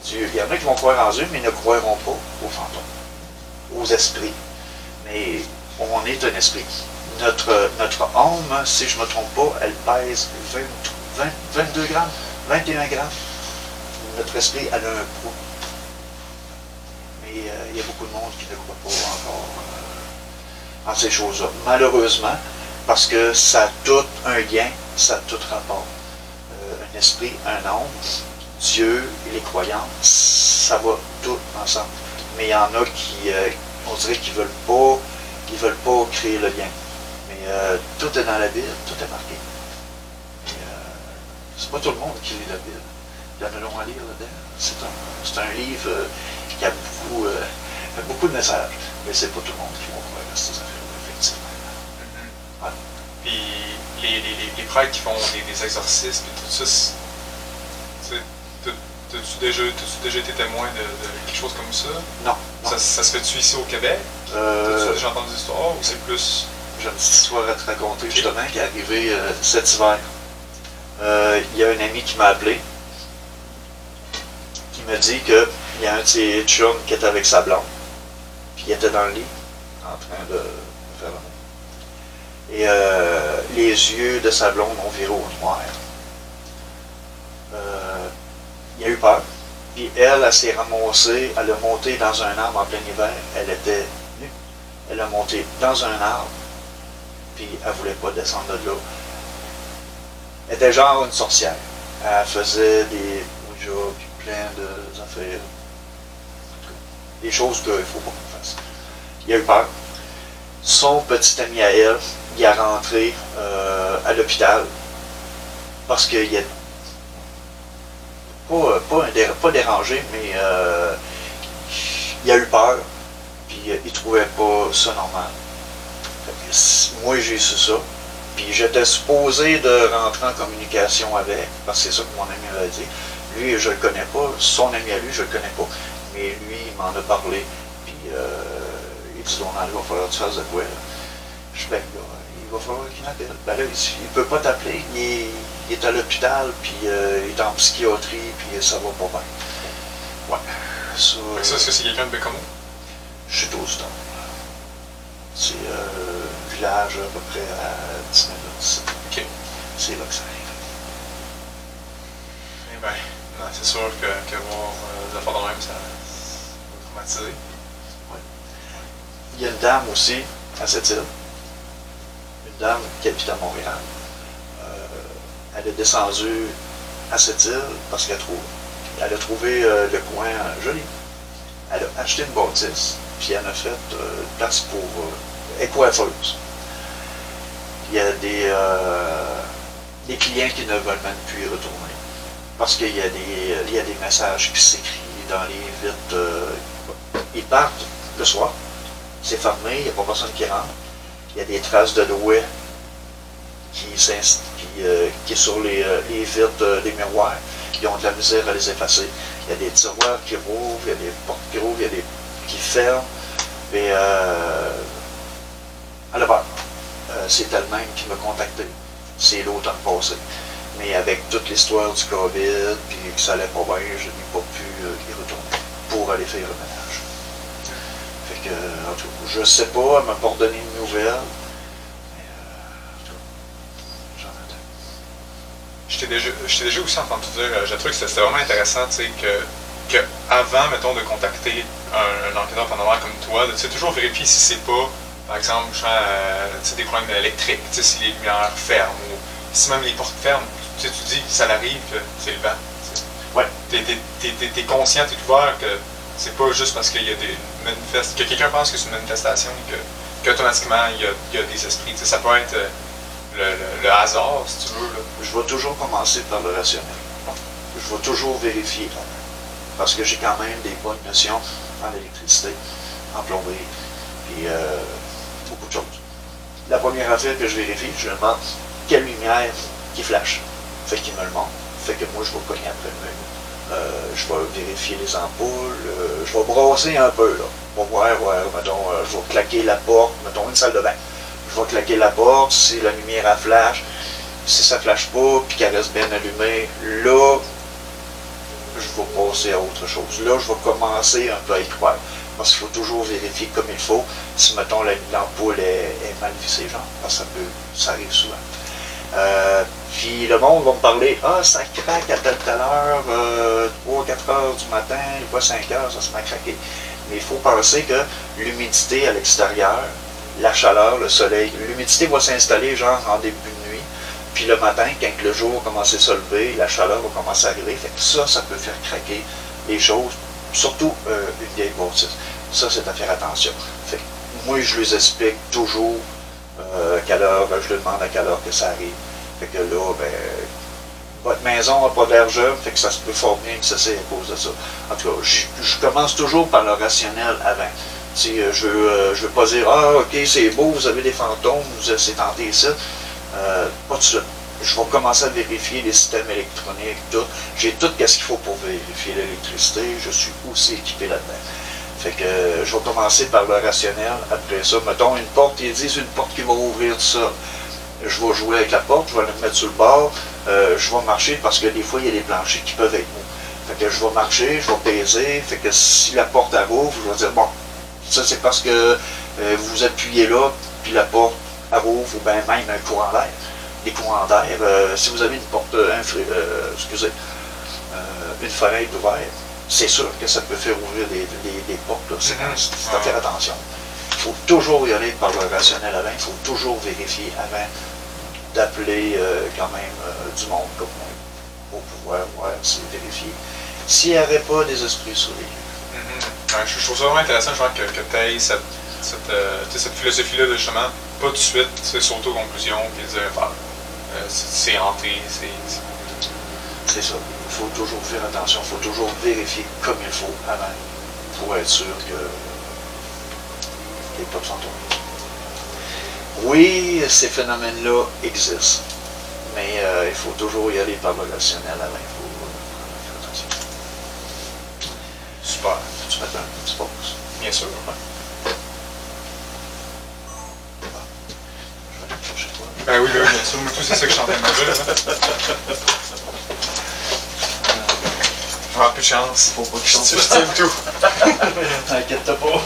Dieu. Il y en a qui vont croire en Dieu, mais ils ne croiront pas aux fantômes, aux esprits. Mais on est un esprit. Notre âme, si je ne me trompe pas, elle pèse 22 grammes, 21 grammes. Notre esprit, elle a un poids. Mais il y a beaucoup de monde qui ne croit pas encore en ces choses-là. Malheureusement, parce que ça a tout un lien, ça a tout rapport. Un esprit, un âme, Dieu et les croyants, ça va tout ensemble. Mais il y en a qui, on dirait qu'ils ne veulent pas créer le lien. Mais tout est dans la Bible, tout est marqué. C'est pas tout le monde qui lit la Bible. Il y en a long à lire là-dedans. C'est un livre qui a beaucoup de messages. Mais c'est pas tout le monde qui va croire à ces affaires-là, effectivement. Ouais. Puis les prêtres qui font des exorcismes et tout ça, t'as-tu déjà été témoin de quelque chose comme ça? Non. Ça se fait-tu ici au Québec? T'as déjà entendu des histoires ou c'est plus... J'ai une petite histoire à te raconter justement qui est arrivée cet hiver. Il y a un ami qui m'a appelé, qui m'a dit qu'il y a un de ses chums qui était avec sa blonde, puis il était dans le lit, en train de faire l'amour. Et les yeux de sa blonde ont viré au noir. Il a eu peur. Puis elle s'est ramassée, elle a monté dans un arbre en plein hiver, elle était nue. Elle a monté dans un arbre, puis elle ne voulait pas descendre de là. Elle était genre une sorcière. Elle faisait des ouija, puis plein d'affaires. Des choses qu'il ne faut pas qu'on fasse. Il a eu peur. Son petit ami à elle, il est rentré à l'hôpital parce qu'il a pas dérangé, mais il a eu peur, puis il ne trouvait pas ça normal. Moi, j'ai su ça, puis j'étais supposé de rentrer en communication avec, parce que c'est ça que mon ami m'avait dit. Lui, je ne le connais pas, son ami à lui, je ne le connais pas, mais lui, il m'en a parlé, puis il dit, Donald, il va falloir que tu fasses de quoi, là. Je dis, ben, là, il va falloir qu'il m'appelle. Ben là, il ne peut pas t'appeler, il est à l'hôpital, puis il est en psychiatrie, puis ça va pas bien. Ouais. Ça, est-ce que c'est quelqu'un de Bécomo? Je suis au stade. C'est un village à peu près à 10 minutes. OK. C'est là que ça arrive. Eh bien, c'est sûr que voir des affaires de même, ça va traumatiser. Ouais. Il y a une dame aussi, à cette île. Une dame qui habite à Montréal. Elle est descendue à cette île parce qu'elle a trouvé le coin joli. Elle a acheté une bâtisse, puis elle a fait une place pour coiffeuse. Il y a des clients qui ne veulent même plus y retourner parce qu'il y a des messages qui s'écrivent dans les vitres. Ils partent le soir, c'est fermé, il n'y a pas personne qui rentre. Il y a des traces de doigts qui est sur les vitres des miroirs. Ils ont de la misère à les effacer. Il y a des tiroirs qui rouvrent, il y a des portes qui rouvrent, il y a des qui ferment. Et alors, c'est elle-même qui m'a contacté. C'est l'automne passé. Mais avec toute l'histoire du COVID, puis que ça allait pas bien, je n'ai pas pu y retourner pour aller faire le ménage. Fait que, en tout cas, je sais pas, elle m'a pas redonné une nouvelle. Je t'ai déjà aussi entendu dire, j'ai trouvé que c'était vraiment intéressant, tu sais, que avant, mettons, de contacter un enquêteur paranormal comme toi, de toujours vérifier si c'est pas, par exemple, des problèmes électriques, si les lumières ferment, ou si même les portes ferment, tu dis que ça arrive, c'est le vent. Ouais. T'es conscient, t'es ouvert que c'est pas juste parce qu'il y a des manifestations, que quelqu'un pense que c'est une manifestation, qu'automatiquement il y a des esprits. Ça peut être le hasard, si tu veux. Là. Je vais toujours commencer par le rationnel. Je vais toujours vérifier. Parce que j'ai quand même des bonnes notions en électricité, en plomberie, puis beaucoup de choses. La première affaire que je vérifie, je demande quelle lumière qui flash. Fait qu'il me le montre. Fait que moi, je vais cogner après le mur. Je vais vérifier les ampoules. Je vais brasser un peu, là. Pour voir, mettons, je vais claquer la porte, mettons une salle de bain. Je vais claquer la porte, si la lumière a flash. Si ça ne flash pas, puis qu'elle reste bien allumée, là, je vais passer à autre chose. Là, je vais commencer un peu à y croire. Parce qu'il faut toujours vérifier comme il faut. Si, mettons, l'ampoule est mal vissée, genre, parce que ça arrive souvent. Puis le monde va me parler, ah, ça craque à telle heure, 3-4 heures du matin, des fois 5 heures, ça se met à craquer. Mais il faut penser que l'humidité à l'extérieur, la chaleur, le soleil, l'humidité va s'installer genre en début de nuit. Puis le matin, quand le jour commence à se lever, la chaleur va commencer à arriver. Fait que ça peut faire craquer les choses, surtout une vieille bâtisse. Ça, c'est à faire attention. Fait que moi, je les explique toujours à quelle heure, je leur demande à quelle heure que ça arrive. Fait que là, ben, votre maison n'a pas d'air jeune, fait que ça se peut fort bien que ça c'est à cause de ça. En tout cas, je commence toujours par le rationnel avant. Si, je veux pas dire, ah, ok, c'est beau, vous avez des fantômes, c'est tenté ça. Pas de suite. Je vais commencer à vérifier les systèmes électroniques, tout. J'ai tout ce qu'il faut pour vérifier l'électricité. Je suis aussi équipé là-dedans. Fait que je vais commencer par le rationnel. Après ça, mettons une porte, ils disent une porte qui va ouvrir tout ça. Je vais jouer avec la porte, je vais la mettre sur le bord, je vais marcher parce que des fois, il y a des planchers qui peuvent être mous. Fait que je vais marcher, je vais peser. Fait que si la porte elle ouvre, je vais dire, bon, ça c'est parce que vous appuyez là, puis la porte elle ouvre, ou bien même un courant d'air. Des courants d'air, si vous avez une porte, une fenêtre ouverte, c'est sûr que ça peut faire ouvrir des portes. C'est à faire attention. Il faut toujours y aller par le rationnel avant, il faut toujours vérifier avant d'appeler quand même du monde comme moi pour pouvoir voir, vérifier s'il n'y aurait pas des esprits sur les lieux. Je trouve ça vraiment intéressant que tu aies cette philosophie-là de justement pas tout de suite sauter aux conclusions et dire c'est hanté, c'est ça. Il faut toujours faire attention, il faut toujours vérifier comme il faut avant pour être sûr que les portes sont tournées. Oui, ces phénomènes-là existent, mais il faut toujours y aller par le rationnel avant. Il faut faire attention. Super. Tu mets un petit pause. Bien sûr. Ben oui, bien sûr. Moi, tout c'est ça que je suis en train de me dire. Je vais avoir plus de chance. Faut pas que je tiens le tout. T'inquiète pas.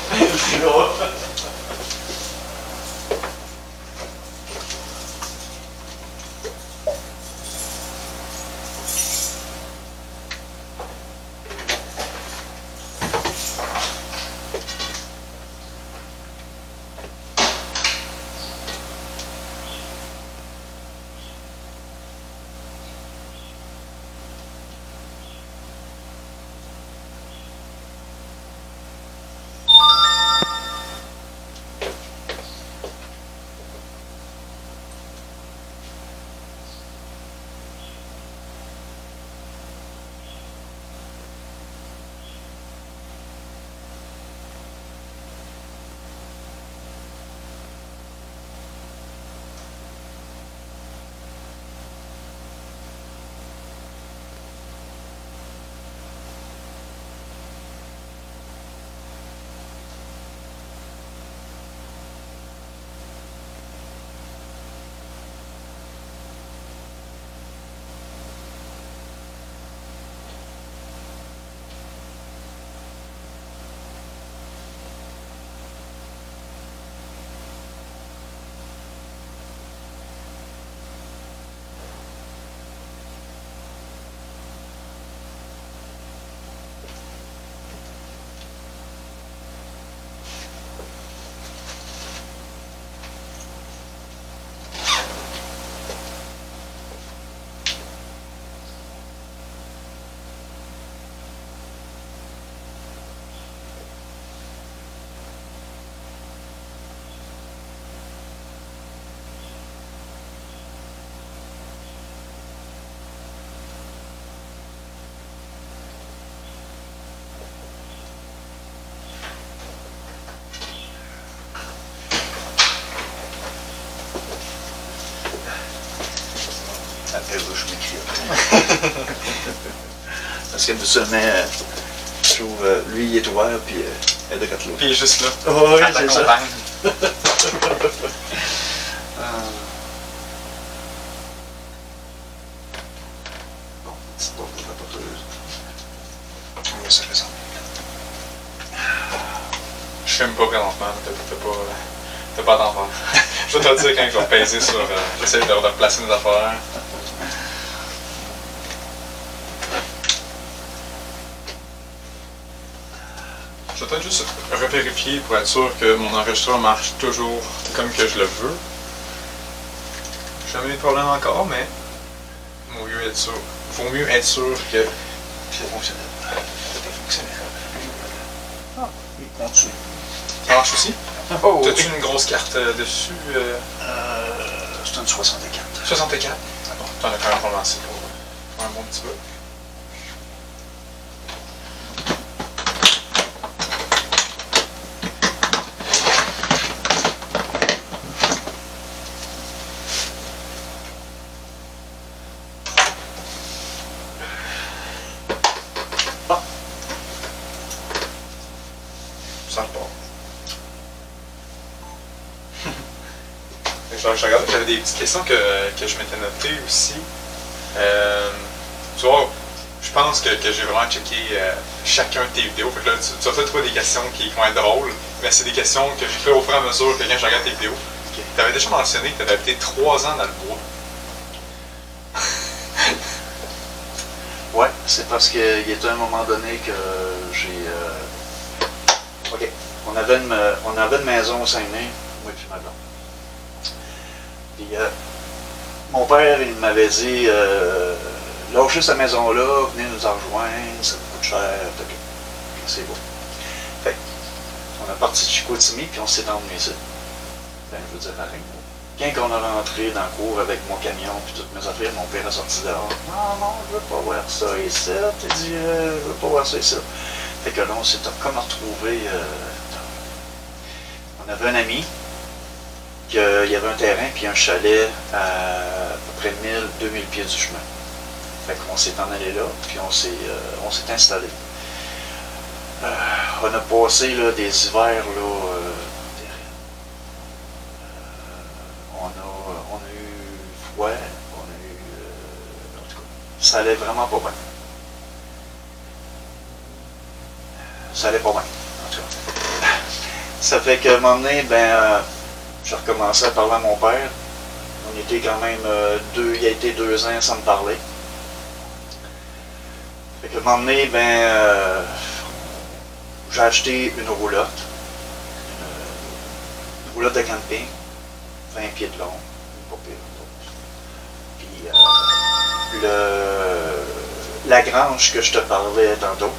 Après, je m'écris. Parce que habituellement, je trouve, lui, il est ouvert, puis elle est de quatre l'autre. Puis il est juste là. Oui, c'est ça. Bon, petite porte de vapoteuse. où ça présente. Je filme pas présentement, t'as pas d'enfant. Je vais te le dire quand je vais peser sur. J'essaie de replacer mes affaires. Je vais peut-être juste revérifier pour être sûr que mon enregistreur marche toujours comme que je le veux. J'ai jamais eu de problème encore, mais vaut mieux être sûr. Vaut mieux être sûr que C'est fonctionnel. Tout est fonctionnel. Ah, il continue. ça marche aussi. Oh, T'as-tu une grosse carte dessus? c'est une 64. 64? Ah bon, t'en as quand même relancé pour un bon petit peu. Ça repart. Je regardais, j'avais des petites questions que je m'étais notées aussi. Tu vois, je pense que j'ai vraiment checké chacun de tes vidéos. Fait que là, tu vas peut-être trouver des questions qui vont être drôles, mais c'est des questions que j'écris au fur et à mesure que quand je regarde tes vidéos. Okay. Tu avais déjà mentionné que tu avais habité 3 ans dans le bois. Ouais, c'est parce qu'il était un moment donné que j'ai... OK. On avait une maison au Saguenay, moi et puis ma blonde. Puis, mon père, il m'avait dit lâchez cette maison-là, venez nous en rejoindre, ça vous coûte cher, c'est beau. Fait on a parti de Chicoutimi, puis on s'est emmené ici. Ben, je veux dire, à Rimbaud. Quand on a rentré dans le cours avec mon camion puis toutes mes affaires, mon père a sorti dehors. Non, je veux pas voir ça ici. Il dit, je veux pas voir ça ici. Fait que là, on s'est comme retrouvé. On avait un ami qu'il y avait un terrain puis un chalet à peu près 1000-2000 pieds du chemin. Fait qu'on s'est en allé là, puis on s'est installé. On a passé là, des hivers là, on a eu froid, on a eu. En tout cas, ça allait vraiment pas bien. Ça allait pas bien, en tout cas. Ça fait que, à un moment donné, j'ai recommencé à parler à mon père. On était quand même il a été 2 ans sans me parler. Fait que, à un moment donné, j'ai acheté une roulotte. Une roulotte de camping. 20 pieds de long, pas pire. Puis la grange que je te parlais tantôt,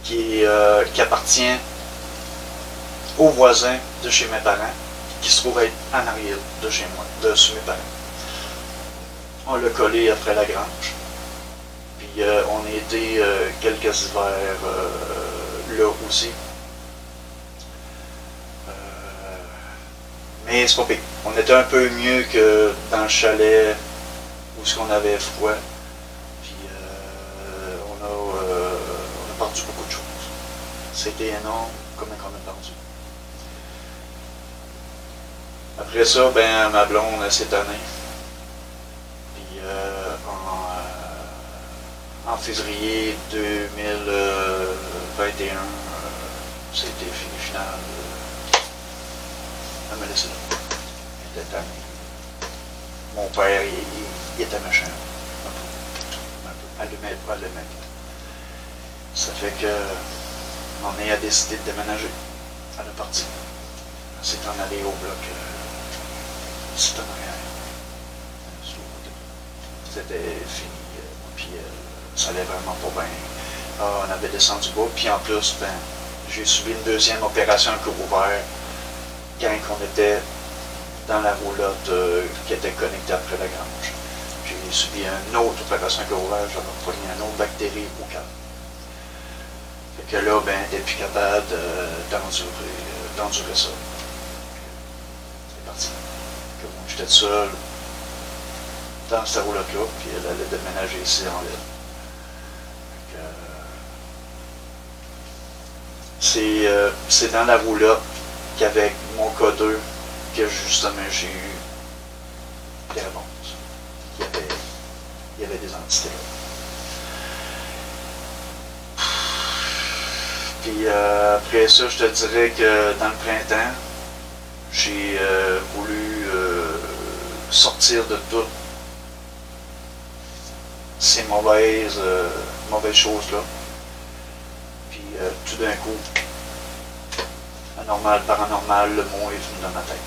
qui appartient aux voisins de chez mes parents, qui se trouve être en arrière de chez moi, de chez mes parents. On l'a collé après la grange. Puis on a été quelques hivers là aussi. Mais c'est pas pire. On était un peu mieux que dans le chalet où on avait froid. Puis on a perdu beaucoup de choses. C'était énorme comment on a perdu. Après ça, ma blonde s'est année. Puis en février 2021, c'était fini final. Elle m'a laissé là. Elle était tannée. Mon père, il était méchant. Un peu. Allumé. Ça fait que on a décidé de déménager. Elle est partie. Elle s'est en allée au bloc. C'est en arrière. C'était fini. Puis ça allait vraiment pas bien. On avait descendu bas. Puis en plus, j'ai subi une deuxième opération à cœur ouvert quand on était dans la roulotte qui était connectée après la grange. Puis j'ai subi une autre opération à cœur ouvert. J'avais pris une autre bactérie au cœur. Fait que là, elle n'était plus capable d'endurer ça. C'est parti. J'étais seul dans cette roulotte-là, puis elle allait déménager ici en ville. C'est dans la roulotte qu'avec mon K2 que justement j'ai eu des réponses. Il y avait des entités là. Puis après ça, je te dirais que dans le printemps, j'ai voulu sortir de toutes ces mauvaises choses-là. Puis tout d'un coup, anormal, paranormal, le mot est venu dans ma tête.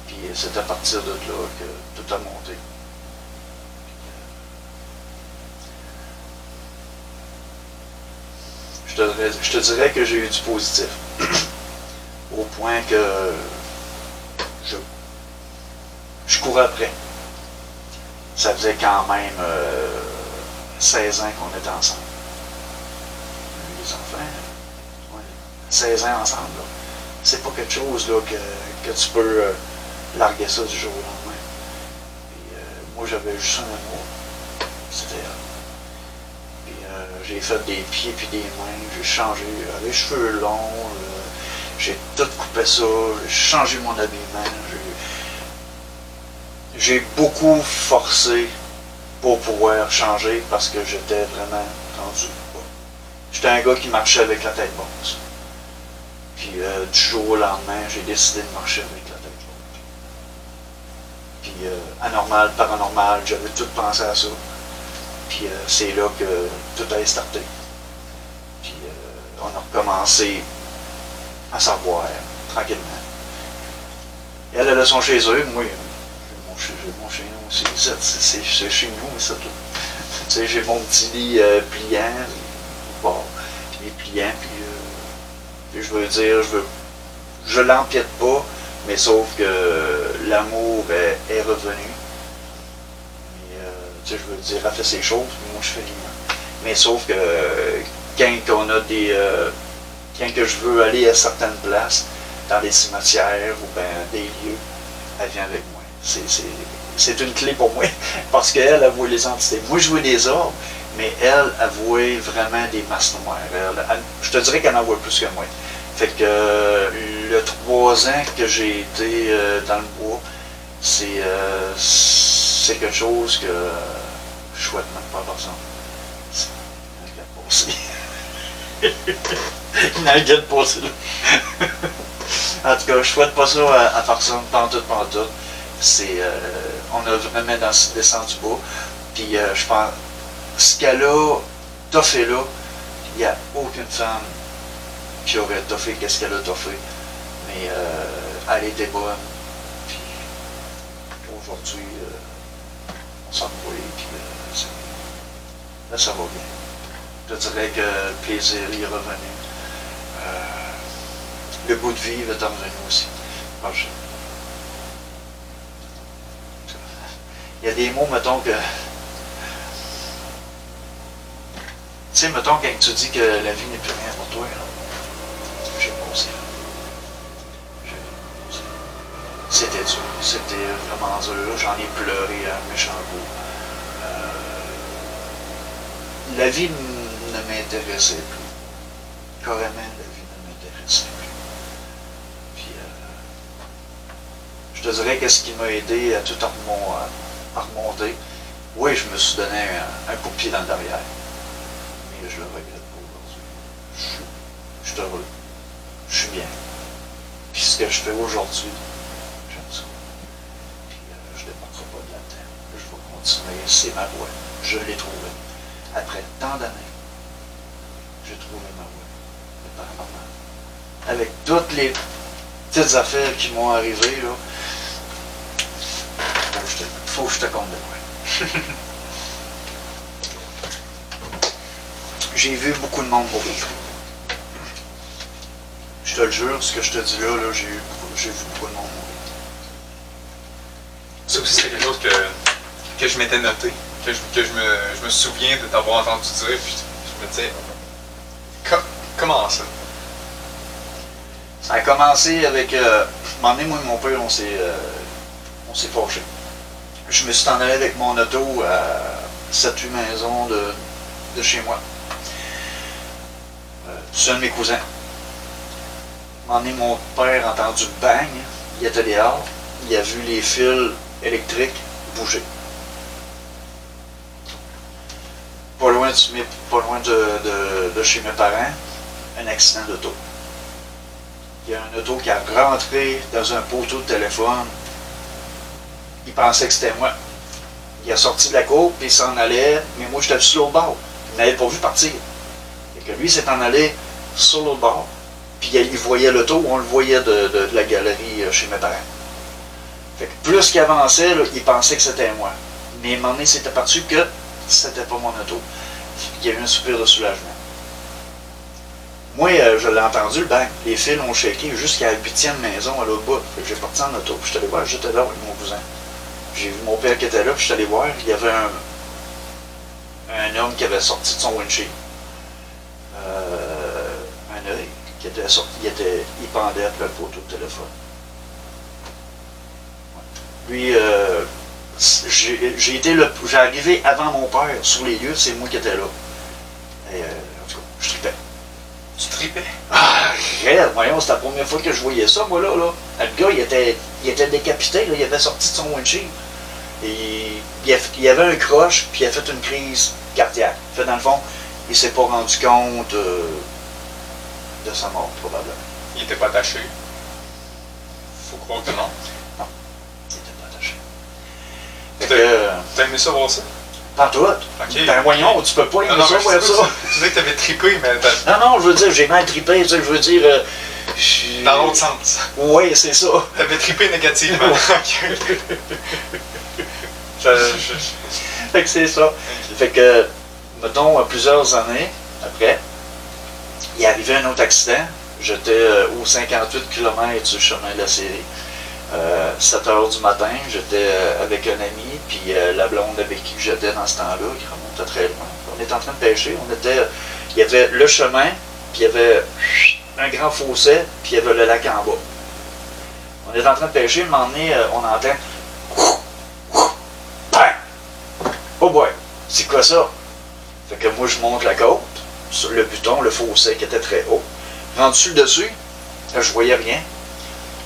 Puis c'est à partir de là que tout a monté. Je te dirais que j'ai eu du positif. Au point que je courais après. Ça faisait quand même 16 ans qu'on était ensemble. Les enfants, ouais, 16 ans ensemble. C'est pas quelque chose là, que tu peux larguer ça du jour au lendemain. Et, moi, j'avais juste un amour. C'était elle. Puis j'ai fait des pieds puis des mains. J'ai changé les cheveux longs. J'ai tout coupé ça. J'ai changé mon habillement. J'ai beaucoup forcé pour pouvoir changer parce que j'étais vraiment rendu bas. J'étais un gars qui marchait avec la tête basse. Puis du jour au lendemain, j'ai décidé de marcher avec la tête haute. Puis anormal, paranormal, j'avais tout pensé à ça. Puis c'est là que tout a starté. Puis on a recommencé à savoir tranquillement. Et elle a son chez eux, moi. J'ai mon chez nous, c'est chez nous, ça tout. Tu sais, j'ai mon petit lit pliant, bon, il est pliant, puis je veux dire, je l'empiète pas, mais sauf que l'amour est revenu. Tu sais, je veux dire, elle fait ses choses, mais moi je fais les miennes. Mais sauf que quand on a quand que je veux aller à certaines places, dans des cimetières ou ben des lieux, elle vient avec moi. C'est une clé pour moi, parce qu'elle avouait les entités. Moi, je jouais des orbes, mais elle avouait vraiment des masses noires. Je te dirais qu'elle en voit plus que moi. Fait que le 3 ans que j'ai été dans le bois, c'est quelque chose que je souhaite même pas à personne. Il n'a rien de passé là. En tout cas, je souhaite pas ça à personne, pantoute. On a vraiment descendu bas. Puis je pense, ce qu'elle a toffé là, il n'y a aucune femme qui aurait toffé qu'est-ce qu'elle a toffé. Mais elle était bonne. Puis aujourd'hui, on s'en va. Puis là, ça va bien. Je dirais que le plaisir y est revenu. Le goût de vivre est revenu aussi. Il y a des mots, mettons que... Tu sais, mettons, quand tu dis que la vie n'est plus rien pour toi, j'ai pensé. C'était dur. C'était vraiment dur. J'en ai pleuré à un méchant goût. La vie ne m'intéressait plus. Carrément, la vie ne m'intéressait plus. Puis, je te dirais qu'est-ce qui m'a aidé à tout remonter. Oui, je me suis donné un coup de pied dans le derrière. Mais je le regrette pas aujourd'hui. Je suis heureux. Je suis bien. Puis ce que je fais aujourd'hui, j'aime ça. Puis je ne départerai pas de là-dedans. Je vais continuer. C'est ma voie. Je l'ai trouvée. Après tant d'années, j'ai trouvé ma voie. Le paranormal. Avec toutes les petites affaires qui m'ont arrivé, là, faut que je te compte de moi. J'ai vu beaucoup de monde mourir. Je te le jure, ce que je te dis là, j'ai vu beaucoup de monde mourir. Ça aussi, c'est quelque chose que je m'étais noté, que je me souviens de t'avoir entendu dire, puis je me disais, comment ça? Ça a commencé avec... moi et mon père, on s'est fâchés. Je me suis en allé avec mon auto à 7-8 maisons de chez moi. C'est un de mes cousins. Mon père a entendu bang, il était dehors, il a vu les fils électriques bouger. Pas loin pas loin de chez mes parents, un accident d'auto. Il y a un auto qui a rentré dans un poteau de téléphone. Il pensait que c'était moi. Il a sorti de la cour, puis il s'en allait, mais moi j'étais sur l'autre bord. Il m'avait pas vu partir. Et que lui s'est en allé sur l'autre bord. Puis il voyait l'auto, on le voyait de la galerie chez mes parents. Fait que plus qu'il avançait, là, il pensait que c'était moi. Mais à un moment donné, il s'était aperçu que c'était pas mon auto. Il y a eu un soupir de soulagement. Moi, je l'ai entendu, le bang. Les fils ont shaké jusqu'à la 8e maison à l'autre bout. Fait que j'ai parti en auto, puis je suis allé voir, j'étais là avec mon cousin. J'ai vu mon père qui était là, puis je suis allé voir, il y avait un homme qui avait sorti de son windshield. Un œil qui était sorti, il pendait après le poteau de téléphone. Lui, j'ai arrivé avant mon père sur les lieux, c'est moi qui étais là. Et, en tout cas, je tripais. Tu tripais? Ah, réel, voyons, c'était la première fois que je voyais ça, moi, là. Le gars, il était décapité, là, il avait sorti de son windshield. Et il avait un croche, puis il a fait une crise cardiaque. Fait, dans le fond, il s'est pas rendu compte de sa mort, probablement. Il était pas attaché? Faut croire que non. Non, il était pas attaché. Fait que... T'as aimé ça voir ça? Pas tout. Okay. Ben voyons, tu peux pas aimer ça, voir ça. Tu disais que t'avais trippé, mais... Non, je veux dire, j'ai mal trippé, tu sais, je veux dire... Dans l'autre sens. Oui, c'est ça. T'avais trippé négativement. Fait que c'est ça. Fait que, mettons, plusieurs années après, il est arrivé un autre accident. J'étais au 58 km du chemin de la série. 7 h du matin, j'étais avec un ami, puis la blonde avec qui j'étais dans ce temps-là, qui remontait très loin. On était en train de pêcher. Il y avait le chemin, puis il y avait un grand fossé, puis il y avait le lac en bas. On est en train de pêcher, à un moment donné, on entend... Oh boy, c'est quoi ça? Fait que moi, je monte la côte, sur le buton, le fossé qui était très haut. Rendu sur le dessus, je voyais rien.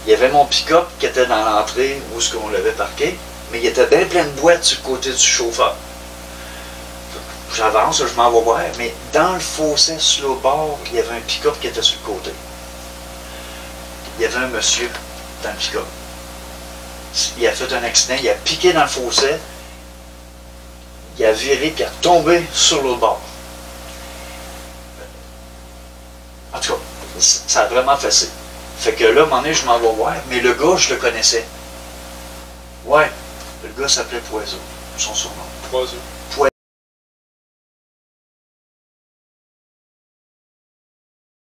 Il y avait mon pick-up qui était dans l'entrée où est-ce qu'on l'avait parqué, mais il était bien plein de boîtes sur le côté du chauffeur. J'avance, je m'en vais voir, mais dans le fossé, sur l'autre bord, il y avait un pick-up qui était sur le côté. Il y avait un monsieur dans le pick-up. Il a fait un accident, il a piqué dans le fossé, il a viré et il a tombé sur l'autre bord. En tout cas, ça a vraiment fessé. Fait que là, à un moment donné, je m'en vais voir, mais le gars, je le connaissais. Ouais, le gars s'appelait Poiseau, son surnom. Poiseau.